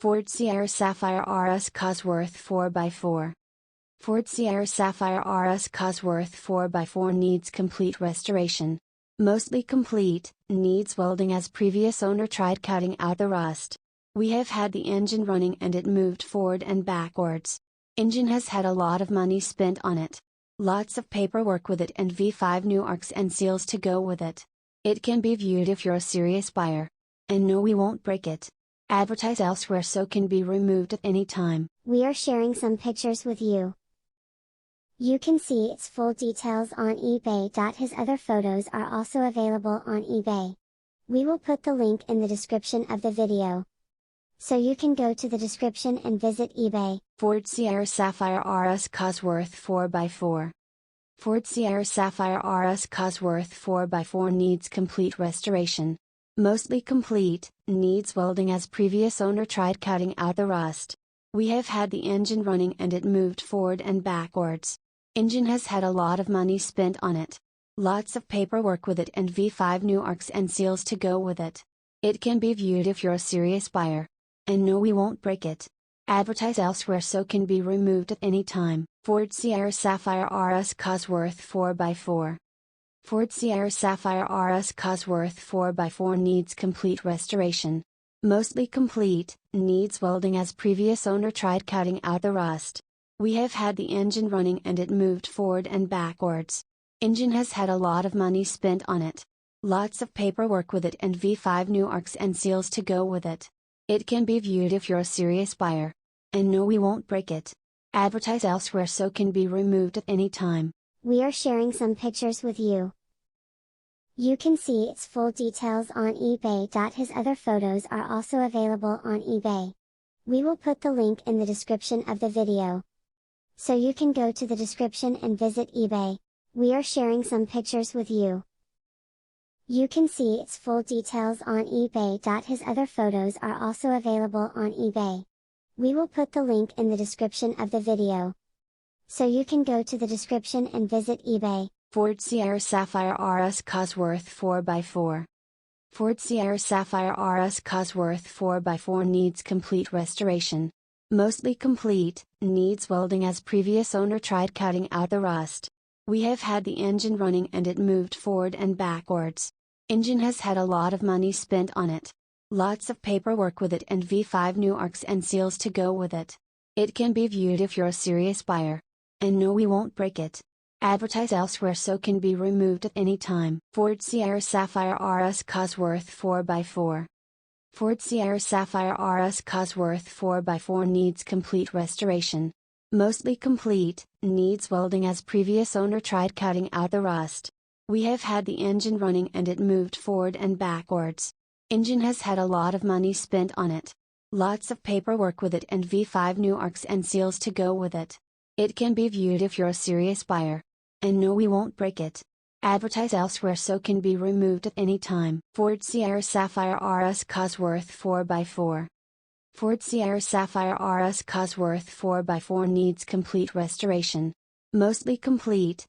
Ford Sierra Sapphire RS Cosworth 4x4. Ford Sierra Sapphire RS Cosworth 4x4 needs complete restoration. Mostly complete, needs welding as previous owner tried cutting out the rust. We have had the engine running and it moved forward and backwards. Engine has had a lot of money spent on it. Lots of paperwork with it and V5 new arcs and seals to go with it. It can be viewed if you're a serious buyer. And no, we won't break it. Advertise elsewhere so can be removed at any time. We are sharing some pictures with you. You can see its full details on eBay. His other photos are also available on eBay. We will put the link in the description of the video. So you can go to the description and visit eBay. Ford Sierra Sapphire RS Cosworth 4x4. Ford Sierra Sapphire RS Cosworth 4x4 needs complete restoration. Mostly complete, needs welding as previous owner tried cutting out the rust. We have had the engine running and it moved forward and backwards. Engine has had a lot of money spent on it. Lots of paperwork with it and V5 new arcs and seals to go with it. It can be viewed if you're a serious buyer. And no, we won't break it. Advertise elsewhere so can be removed at any time. Ford Sierra Sapphire RS Cosworth 4x4. Ford Sierra Sapphire RS Cosworth 4x4 needs complete restoration. Mostly complete, needs welding as previous owner tried cutting out the rust. We have had the engine running and it moved forward and backwards. Engine has had a lot of money spent on it. Lots of paperwork with it and V5 new arcs and seals to go with it. It can be viewed if you're a serious buyer. And no, we won't break it. Advertise elsewhere so can be removed at any time. We are sharing some pictures with you. You can see its full details on eBay. His other photos are also available on eBay. We will put the link in the description of the video. So you can go to the description and visit eBay. We are sharing some pictures with you. You can see its full details on eBay. His other photos are also available on eBay. We will put the link in the description of the video. So you can go to the description and visit eBay. Ford Sierra Sapphire RS Cosworth 4x4. Ford Sierra Sapphire RS Cosworth 4x4 needs complete restoration. Mostly complete, needs welding as previous owner tried cutting out the rust. We have had the engine running and it moved forward and backwards. Engine has had a lot of money spent on it. Lots of paperwork with it and V5 new arcs and seals to go with it. It can be viewed if you're a serious buyer. And no, we won't break it. Advertise elsewhere so can be removed at any time. Ford Sierra Sapphire RS Cosworth 4x4. Ford Sierra Sapphire RS Cosworth 4x4 needs complete restoration. Mostly complete, needs welding as previous owner tried cutting out the rust. We have had the engine running and it moved forward and backwards. Engine has had a lot of money spent on it. Lots of paperwork with it and V5 new arcs and seals to go with it. It can be viewed if you're a serious buyer. And no, we won't break it. Advertise elsewhere so can be removed at any time. Ford Sierra Sapphire RS Cosworth 4x4. Ford Sierra Sapphire RS Cosworth 4x4 needs complete restoration. Mostly complete,